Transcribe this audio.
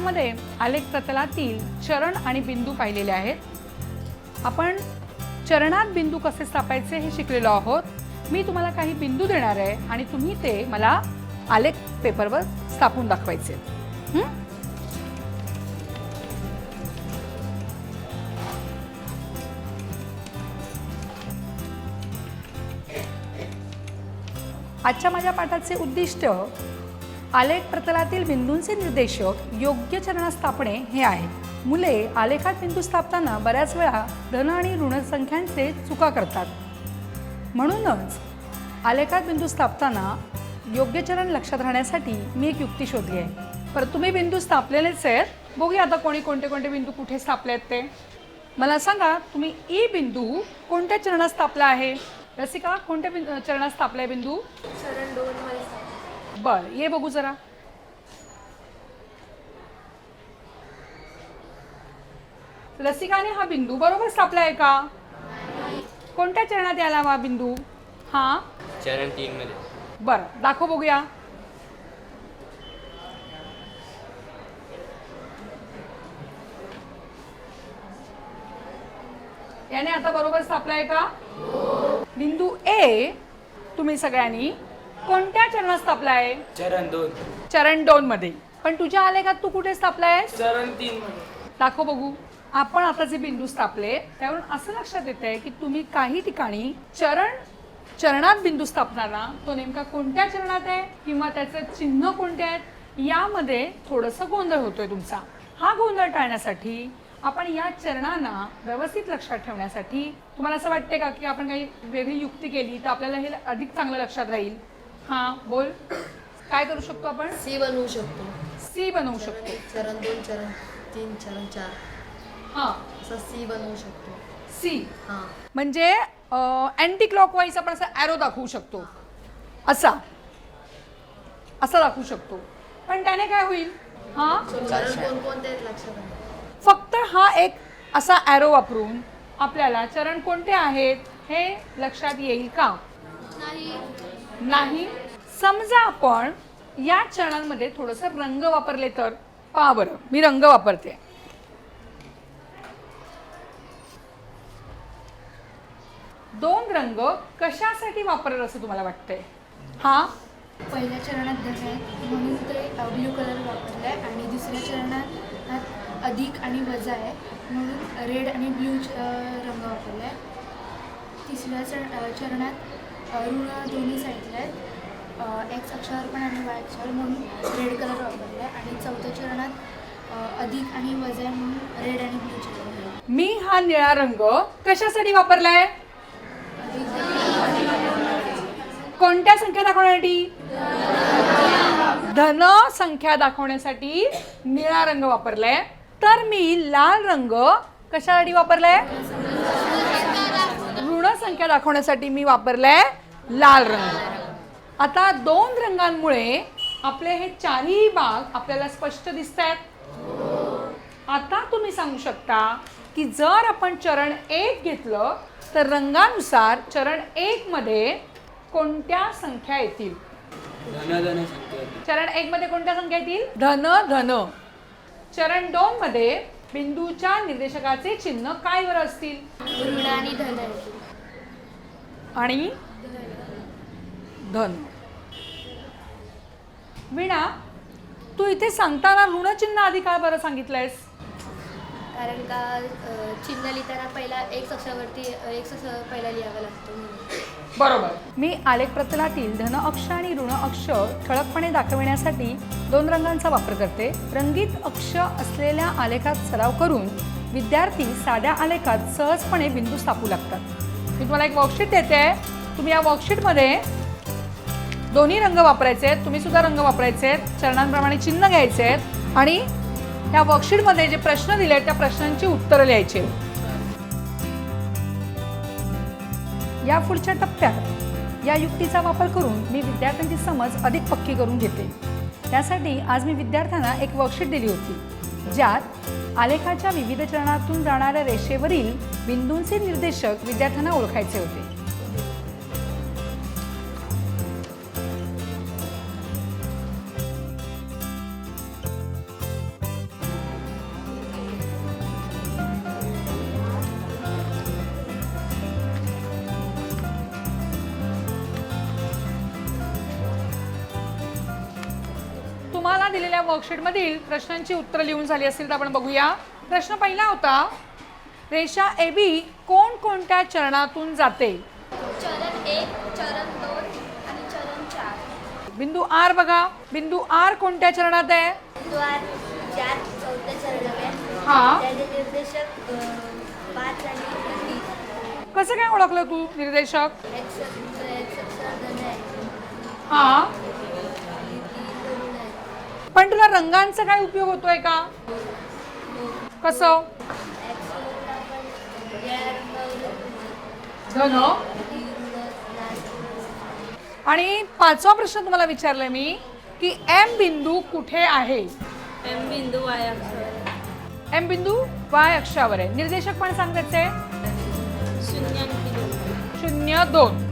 व्हिडिओमध्ये आलेख प्रतलातील चरण आणि बिंदू पाहिलेले आहेत। आपण चरणात बिंदू कसे स्थापायचे हे शिकलेलो आहोत। मी तुम्हाला काही बिंदू देणार आहे आणि तुम्ही ते मला आलेख पेपरवर स्थापून दाखवायचे। आजच्या माझ्या पाठाचे उद्दिष्ट आलेख प्रतलातील बिंदूंचे निर्देशक योग्य चरणात स्थापणे हे आहे। मुले आलेखात बिंदू स्थापताना बऱ्याच वेळा धन आणि ऋण संख्यांचे चुका करतात। म्हणूनच आलेखात बिंदू स्थापताना योग्य चरण लक्षात राहण्यासाठी मी एक युक्ती शोधली आहे। पर तुम्ही बिंदू स्थापलेलेच आहेत। बघूया आता कोणी कोणते कोणते बिंदू कुठे स्थापले आहेत ते मला सांगा। तुम्ही ई बिंदू कोणत्या चरणात स्थापला आहे? रसिका, कोणत्या चरणात स्थापलाय बिंदू? चरण 2 मध्ये। बर, ये बघू जरा। रसिकाने हा बिंदू बरोबर स्थापला आहे का? कोणत्या चरणात आला हा बिंदू? हा चरण 3 मध्ये। बर, दाखव बघूया। याने आता बरोबर स्थापलाय का? बिंदू ए तुम्ही सगळ्यांनी कोणत्या चरणात स्थापलाय? चरण 2। चरण 2 मध्ये। पण तुझ्या आलेखात तू कुठे स्थापलाय? चरण 3 मध्ये। दाखव बघू। आपण आता जे बिंदू स्थापले त्यावरून असं लक्षात येतंय की तुम्ही काही ठिकाणी चरणात बिंदू स्थापताना तो नेमका कोणत्या चरणात आहे किंवा त्याचे चिन्ह कोणते आहेत यामध्ये थोडंसं गोंधळ होतोय तुमचा। हा गोंधळ टाळण्यासाठी आपण या चरणांना व्यवस्थित लक्षात ठेवण्यासाठी तुम्हाला असं वाटते का की आपण काही वेगळी युक्ती केली तर आपल्याला हे अधिक चांगलं लक्षात राहील? हां बोल, काय करू शकतो आपण? सी बनवू शकतो। सी बनवू शकतो। चरण 2 चरण 3 चरण 4 हां, असं सी बनवू शकतो। सी हां म्हणजे अँटी क्लॉकवाईज आपण असा ॲरो दाखवू शकतो। असा दाखवू शकतो। पण त्याने काय होईल? हां, चरण कोणकोणते आहेत लक्षात आलं? फक्त हा एक असा ॲरो वापरून आपल्याला चरण कोणते आहेत हे लक्षात येईल का? नाही। समजा आपण या चरणांमध्ये थोडंसं रंग वापरले तर? पहा बरं, मी रंग वापरते। दोन रंग कशासाठी वापरलं असं तुम्हाला वाटतंय? हा, पहिल्या चरणात धन आहे म्हणून ते ब्ल्यू कलर वापरलाय आणि दुसऱ्या चरणात अधिक आणि वजा आहे म्हणून रेड आणि ब्ल्यू रंग वापरलाय। तिसऱ्या चरणात ऋण दोन्ही साईडला आहेत, एक्स अक्षावर पण आणि वाय अक्षावर म्हणून रेड कलर वापरलाय आणि चौथ्या चरणात अधिक आणि वजा आहे म्हणून रेड आणि ब्ल्यू वापरलाय। मी हा निळा रंग कशासाठी वापरलाय? कोणत्या संख्या दाखवण्यासाठी? धन संख्या दाखवण्यासाठी निळा रंग वापरलाय। तर मी लाल रंग कशासाठी वापरलाय? ऋण संख्या दाखवण्यासाठी मी वापरलाय लाल रंग। आता दोन रंगांमुळे आपले हे चारही भाग आपल्याला स्पष्ट दिसतात। आता तुम्ही सांगू शकता की जर आपण चरण 1 घेतलं तर रंगानुसार चरण 1 मध्ये कोणत्या संख्या येतील? धन संख्या। चरण 1 मध्ये कोणत्या संख्या येतील? धन धन। चरण 2 मध्ये बिंदूच्या निर्देशकाचे चिन्ह काय वर असतील? ऋण आणि धन आणि धन। वीणा, तू इथे सांगताना ऋण चिन्ह आधी काय बरं सांगितलंयस? कारण का चिन्ह लिहिताना पहिला एक अक्षरावरती एक अक्षर पहिला लिहावा लागतो म्हणून। बरोबर। मी आलेख प्रतलातील धन अक्ष आणि ऋण अक्ष ठळकपणे दाखविण्यासाठी दोन रंगांचा वापर करते। रंगीत अक्ष असलेल्या आलेखात सराव करून विद्यार्थी साध्या आलेखात सहजपणे बिंदू स्थापू लागतात। मी तुम्हाला एक वर्कशीट देते। तुम्ही या वर्कशीटमध्ये दोन्ही रंग वापरायचे आहेत, तुम्ही सुद्धा रंग वापरायचे आहेत, चरणांप्रमाणे चिन्ह घ्यायचे आहेत आणि या वर्कशीटमध्ये जे प्रश्न दिले आहेत त्या प्रश्नांची उत्तरं लिहायची। या पुढच्या टप्प्यात या युक्तीचा वापर करून मी विद्यार्थ्यांची समज अधिक पक्की करून घेते। त्यासाठी आज मी विद्यार्थ्यांना एक वर्कशीट दिली होती ज्यात आलेखाच्या विविध चरणातून जाणाऱ्या रेषेवरील बिंदूंचे निर्देशक विद्यार्थ्यांना ओळखायचे होते। दिलेल्या वर्कशीटमधील प्रश्नांची उत्तरं लिहून झाली असतील तर आपण बघूया. प्रश्न पहिला होता, रेषा ए बी कोणकोणत्या चरणातून जाते? चरण 1, चरण 2 आणि चरण 4. बिंदू आर बघा, बिंदू आर कोणत्या चरणात आहे? द्वार 4 चौथ्या चरणात आहे. हा, त्याचे निर्देशक 5 आणि 30. कसं काय ओळखलं तू निर्देशक? एक्स अक्षर धन आहे हा, आणि 3 धन आहे. पण तुला रंगांचा काय उपयोग होतोय का? कसं? एक्स वरून आपण या रंगावर धन. आणि पाचवा प्रश्न तुम्हाला विचारलाय मी की एम बिंदू कुठे आहे? एम बिंदू वाय अक्षर एम बिंदू वाय अक्षावर आहे. निर्देशक पण सांगायचे 0 आणि 2. 0, 2.